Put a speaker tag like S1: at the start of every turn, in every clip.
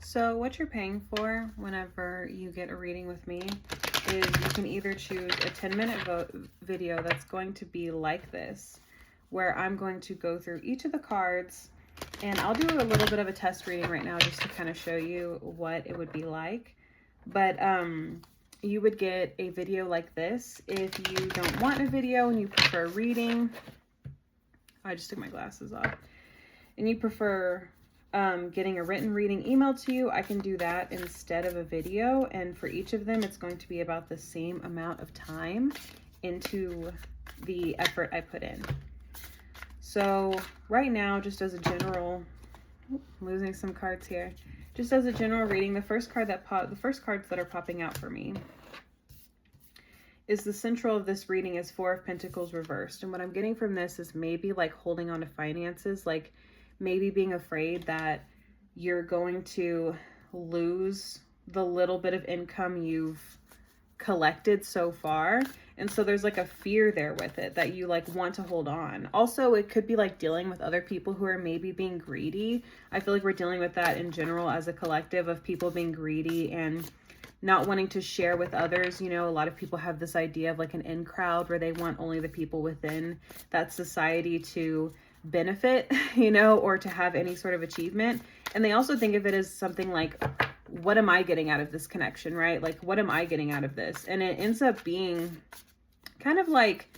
S1: So what you're paying for whenever you get a reading with me is you can either choose a 10-minute video that's going to be like this, where I'm going to go through each of the cards, and I'll do a little bit of a test reading right now just to kind of show you what it would be like. But you would get a video like this. If you don't want a video and you prefer reading, I just took my glasses off, and you prefer getting a written reading emailed to you, I can do that instead of a video. And for each of them, it's going to be about the same amount of time into the effort I put in. So right now, just as a general, losing some cards here, just as a general reading, the first cards that are popping out for me is the central of this reading is Four of Pentacles reversed. And what I'm getting from this is maybe like holding on to finances, like maybe being afraid that you're going to lose the little bit of income you've collected so far. And so there's like a fear there with it that you like want to hold on. Also, it could be like dealing with other people who are maybe being greedy. I feel like we're dealing with that in general as a collective of people being greedy and not wanting to share with others. You know, a lot of people have this idea of like an in crowd where they want only the people within that society to benefit, you know, or to have any sort of achievement. And they also think of it as something like, what am I getting out of this connection, right? Like, what am I getting out of this? And it ends up being kind of like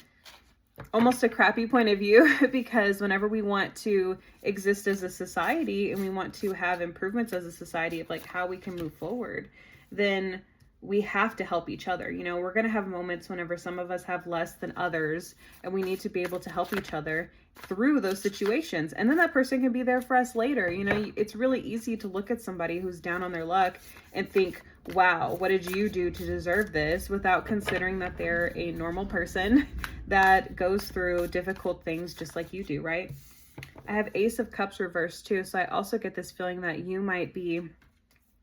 S1: almost a crappy point of view because whenever we want to exist as a society and we want to have improvements as a society of like how we can move forward, then we have to help each other. You know, we're going to have moments whenever some of us have less than others, and we need to be able to help each other through those situations. And then that person can be there for us later. You know, it's really easy to look at somebody who's down on their luck and think, wow, what did you do to deserve this? Without considering that they're a normal person that goes through difficult things just like you do, right? I have Ace of Cups reversed too. So I also get this feeling that you might be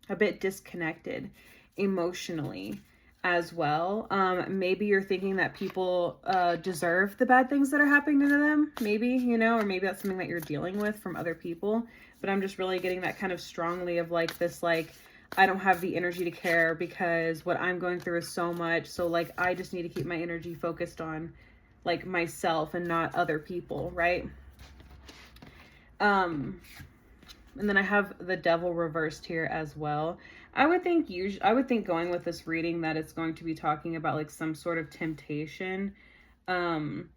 S1: a bit disconnected emotionally as well. Maybe you're thinking that people deserve the bad things that are happening to them, maybe, you know, or maybe that's something that you're dealing with from other people. But I'm just really getting that kind of strongly of like this, like, I don't have the energy to care because what I'm going through is so much. So like, I just need to keep my energy focused on like myself and not other people, right? And then I have the Devil reversed here as well. I would think going with this reading that it's going to be talking about like some sort of temptation. And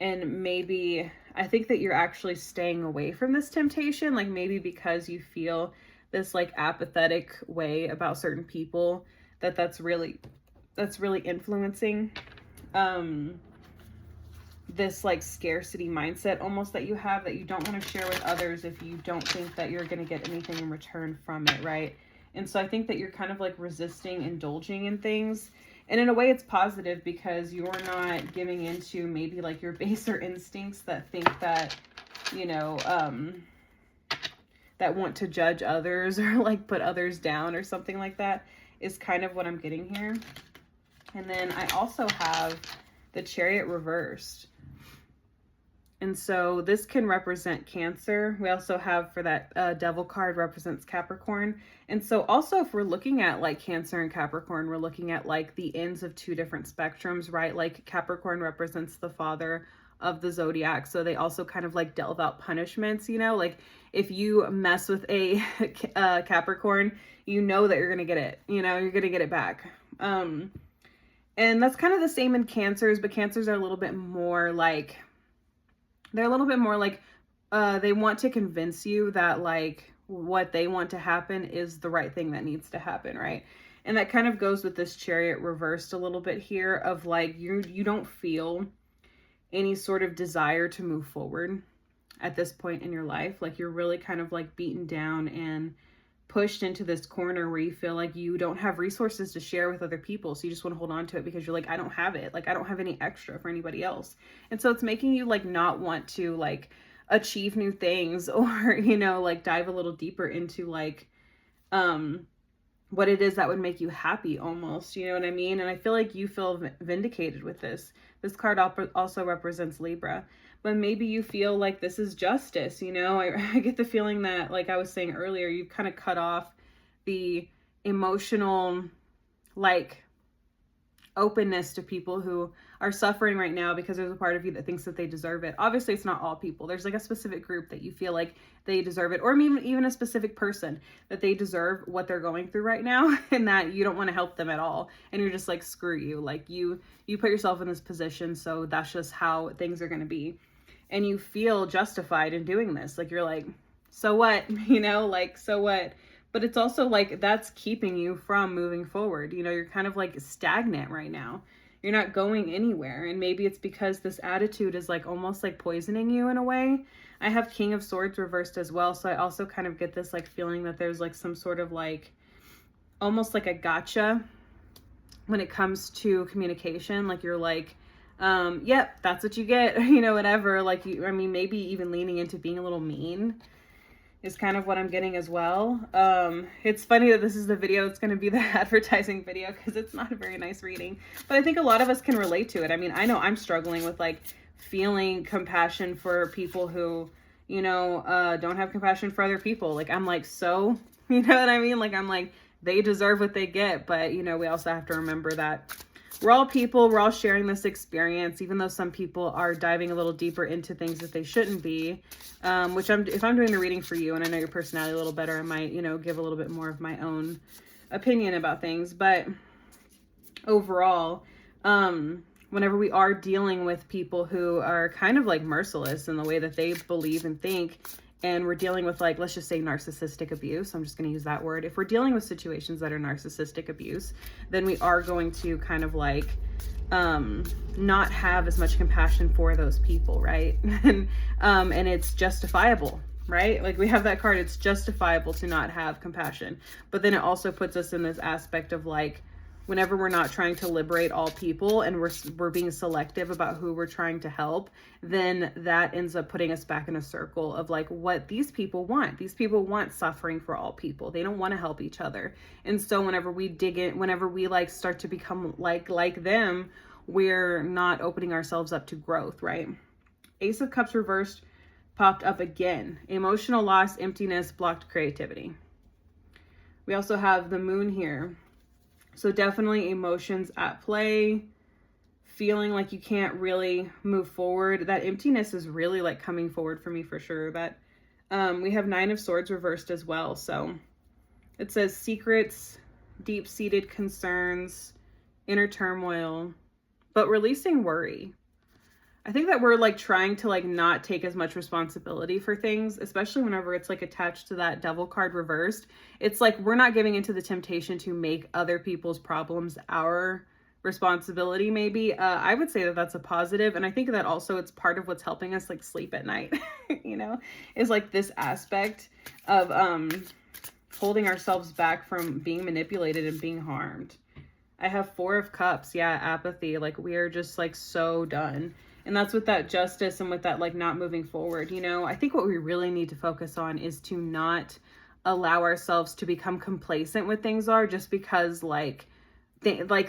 S1: maybe I think that you're actually staying away from this temptation, like maybe because you feel this like apathetic way about certain people that's really influencing this like scarcity mindset almost that you have, that you don't want to share with others if you don't think that you're going to get anything in return from it, right? And so I think that you're kind of like resisting indulging in things. And in a way it's positive because you're not giving into maybe like your baser instincts that think that, you know, that want to judge others or like put others down or something like that is kind of what I'm getting here. And then I also have the Chariot reversed. And so this can represent Cancer. We also have for that Devil card represents Capricorn. And so also if we're looking at like Cancer and Capricorn, we're looking at like the ends of two different spectrums, right? Like Capricorn represents the father of the zodiac. So they also kind of like delve out punishments, you know, like if you mess with a Capricorn, you know that you're going to get it, you know, you're going to get it back. And that's kind of the same in Cancers, but Cancers are a little bit more like, they're a little bit more like, they want to convince you that like what they want to happen is the right thing that needs to happen, right? And that kind of goes with this Chariot reversed a little bit here of like, you don't feel any sort of desire to move forward at this point in your life. Like you're really kind of like beaten down and pushed into this corner where you feel like you don't have resources to share with other people. So you just want to hold on to it because you're like, I don't have it. Like, I don't have any extra for anybody else. And so it's making you like not want to like achieve new things or, you know, like dive a little deeper into like, what it is that would make you happy almost, you know what I mean? And I feel like you feel vindicated with this. This card also represents Libra. But maybe you feel like this is justice, you know? I get the feeling that, like I was saying earlier, you've kind of cut off the emotional, like, openness to people who are suffering right now because there's a part of you that thinks that they deserve it. Obviously, it's not all people. There's like a specific group that you feel like they deserve it, or even a specific person that they deserve what they're going through right now, and that you don't want to help them at all. And you're just like, screw you. Like you put yourself in this position, so that's just how things are going to be. And you feel justified in doing this. Like you're like, so what? You know, like, so what? But it's also like that's keeping you from moving forward. You know, you're kind of like stagnant right now. You're not going anywhere. And maybe it's because this attitude is like almost like poisoning you in a way. I have King of Swords reversed as well. So I also kind of get this like feeling that there's like some sort of like almost like a gotcha when it comes to communication. Like you're like, yep, that's what you get, you know, whatever. Like you, I mean, maybe even leaning into being a little mean is kind of what I'm getting as well. It's funny that this is the video that's going to be the advertising video because it's not a very nice reading, but I think a lot of us can relate to it. I mean, I know I'm struggling with like feeling compassion for people who, you know, don't have compassion for other people. Like I'm like, so, you know what I mean? Like I'm like, they deserve what they get, but you know, we also have to remember that we're all people, we're all sharing this experience, even though some people are diving a little deeper into things that they shouldn't be, which if I'm doing the reading for you and I know your personality a little better, I might, you know, give a little bit more of my own opinion about things. But overall, whenever we are dealing with people who are kind of like merciless in the way that they believe and think, and we're dealing with like, let's just say narcissistic abuse. I'm just going to use that word. If we're dealing with situations that are narcissistic abuse, then we are going to kind of like, not have as much compassion for those people. Right. And it's justifiable, right? Like we have that card. It's justifiable to not have compassion, but then it also puts us in this aspect of like, whenever we're not trying to liberate all people and we're being selective about who we're trying to help, then that ends up putting us back in a circle of like what these people want. These people want suffering for all people. They don't want to help each other. And so whenever we dig in, whenever we like start to become like them, we're not opening ourselves up to growth, right? Ace of Cups reversed popped up again. Emotional loss, emptiness, blocked creativity. We also have the Moon here. So definitely emotions at play, feeling like you can't really move forward. That emptiness is really like coming forward for me for sure. That we have Nine of Swords reversed as well. So it says secrets, deep-seated concerns, inner turmoil, but releasing worry. I think that we're like trying to like not take as much responsibility for things, especially whenever it's like attached to that Devil card reversed. It's like we're not giving into the temptation to make other people's problems our responsibility. Maybe I would say that that's a positive, and I think that also it's part of what's helping us like sleep at night. You know, is like this aspect of holding ourselves back from being manipulated and being harmed. I have Four of Cups. Yeah, apathy. Like we are just like so done. And that's with that justice and with that like not moving forward. You know, I think what we really need to focus on is to not allow ourselves to become complacent with things are just because like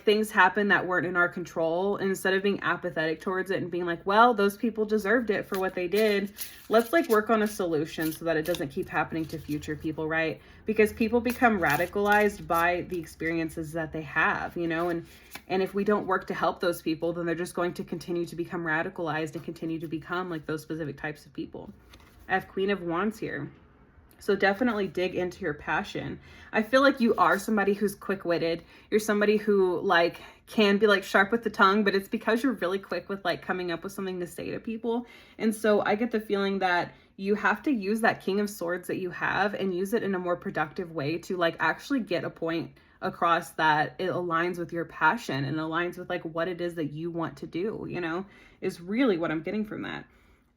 S1: things happen that weren't in our control. And instead of being apathetic towards it and being like, well, those people deserved it for what they did, let's like work on a solution so that it doesn't keep happening to future people, right? Because people become radicalized by the experiences that they have, you know, and if we don't work to help those people, then they're just going to continue to become radicalized and continue to become like those specific types of people. I have Queen of Wands here. So definitely dig into your passion. I feel like you are somebody who's quick-witted. You're somebody who like can be like sharp with the tongue, but it's because you're really quick with like coming up with something to say to people. And so I get the feeling that you have to use that King of Swords that you have and use it in a more productive way to like actually get a point across that it aligns with your passion and aligns with like what it is that you want to do, you know, is really what I'm getting from that.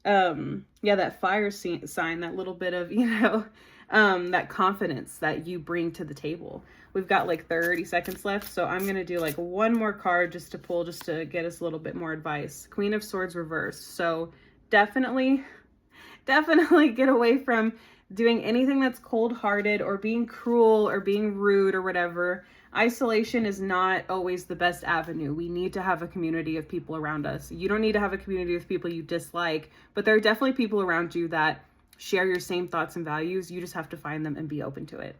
S1: Yeah, that fire sign, that little bit of, you know, that confidence that you bring to the table. We've got like 30 seconds left, so I'm going to do like one more card just to pull, just to get us a little bit more advice. Queen of Swords reversed. So definitely get away from doing anything that's cold-hearted or being cruel or being rude or whatever. Isolation is not always the best avenue. We need to have a community of people around us. You don't need to have a community of people you dislike, but there are definitely people around you that share your same thoughts and values. You just have to find them and be open to it.